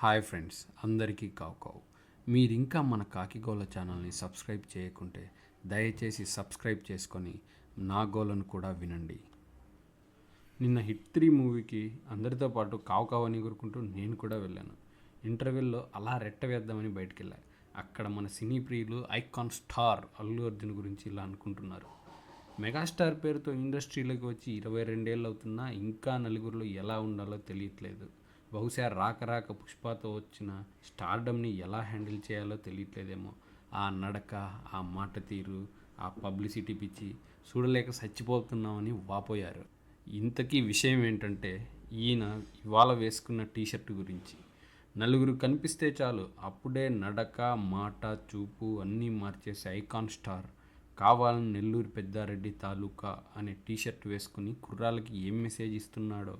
Hi friends, అందరికీ కావు. మీరు ఇంకా మన కాకిగోల ఛానల్ని సబ్స్క్రైబ్ చేయకుంటే దయచేసి సబ్స్క్రైబ్ చేసుకొని నా గోలను కూడా వినండి. నిన్న హిట్ 3 మూవీకి అందరితో పాటు కావు అని కోరుకుంటూ నేను కూడా వెళ్ళాను. ఇంటర్వెల్లో అలా రెట్ట వేద్దామని బయటికి వెళ్ళా. అక్కడ మన సినీ ప్రియులు ఐకాన్ స్టార్ అల్లు అర్జున్ గురించి ఇలా అనుకుంటున్నారు. మెగాస్టార్ పేరుతో ఇండస్ట్రీలోకి వచ్చి 22 ఏళ్ళు అవుతున్నా ఇంకా నలుగురిలో ఎలా ఉండాలో తెలియట్లేదు. బహుశా రాక పుష్పతో వచ్చిన స్టార్డమ్ని ఎలా హ్యాండిల్ చేయాలో తెలియట్లేదేమో. ఆ నడక, ఆ మాట తీరు, ఆ పబ్లిసిటీ పిచ్చి చూడలేక చచ్చిపోతున్నామని వాపోయారు. ఇంతకీ విషయం ఏంటంటే, ఈయన ఇవాళ వేసుకున్న టీషర్ట్ గురించి. నలుగురు కనిపిస్తే చాలు అప్పుడే నడక, మాట, చూపు అన్నీ మార్చేసే ఐకాన్ స్టార్ కావాలని నెల్లూరు పెద్దారెడ్డి తాలూకా అనే టీషర్ట్ వేసుకుని కుర్రాలకి ఏం మెసేజ్ ఇస్తున్నాడో.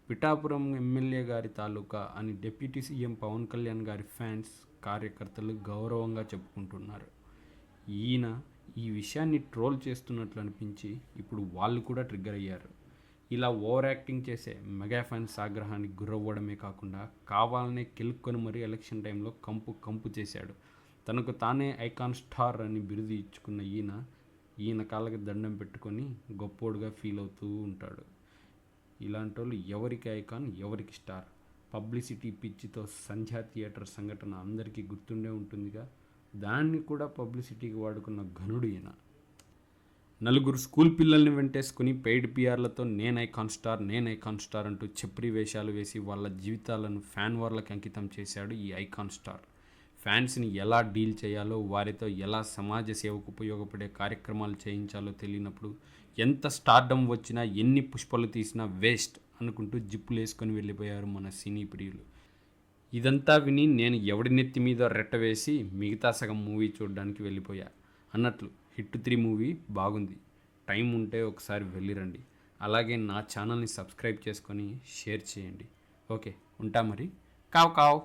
పిఠాపురం ఎమ్మెల్యే గారి తాలూకా అని డిప్యూటీ సీఎం పవన్ కళ్యాణ్ గారి ఫ్యాన్స్, కార్యకర్తలు గౌరవంగా చెప్పుకుంటున్నారు. ఈయన ఈ విషయాన్ని ట్రోల్ చేస్తున్నట్లు అనిపించి ఇప్పుడు వాళ్ళు కూడా ట్రిగ్గర్ అయ్యారు. ఇలా ఓవర్ యాక్టింగ్ చేసే మెగా ఫ్యాన్స్ ఆగ్రహానికి గురవ్వడమే కాకుండా కావాలనే కెలుక్కొని మరీ ఎలక్షన్ టైంలో కంపు చేశాడు. తనకు తానే ఐకాన్ స్టార్ అని బిరుదు ఇచ్చుకున్న ఈయన కాళ్ళకి దండం పెట్టుకొని గొప్పోడుగా ఫీల్ అవుతూ ఉంటాడు. ఇలాంటి వాళ్ళు ఎవరికి ఐకాన్, ఎవరికి స్టార్. పబ్లిసిటీ పిచ్చితో సంధ్యా థియేటర్ సంఘటన అందరికీ గుర్తుండే ఉంటుందిగా. దాన్ని కూడా పబ్లిసిటీకి వాడుకున్న ఘనుడు ఈయన. నలుగురు స్కూల్ పిల్లల్ని వెంటేసుకుని పెయిడ్ పిఆర్లతో నేను ఐకాన్ స్టార్ అంటూ చెప్రి వేషాలు వేసి వాళ్ళ జీవితాలను ఫ్యాన్ వార్లకు అంకితం చేశాడు ఈ ఐకాన్ స్టార్. ఫ్యాన్స్ని ఎలా డీల్ చేయాలో, వారితో ఎలా సమాజ సేవకు ఉపయోగపడే కార్యక్రమాలు చేయించాలో తెలియనప్పుడు ఎంత స్టార్డమ్ వచ్చినా, ఎన్ని పుష్పలు తీసినా వేస్ట్ అనుకుంటూ జిప్పులు వేసుకొని వెళ్ళిపోయారు మన సినీ ప్రియులు. ఇదంతా విని నేను ఎవడి నెత్తి మీద రెట్ట వేసి మిగతా సగం మూవీ చూడడానికి వెళ్ళిపోయా. అన్నట్లు హిట్ 3 మూవీ బాగుంది. టైం ఉంటే ఒకసారి వెళ్ళిరండి. అలాగే నా ఛానల్ని సబ్స్క్రైబ్ చేసుకొని షేర్ చేయండి. ఓకే, ఉంటా మరి. కావ్.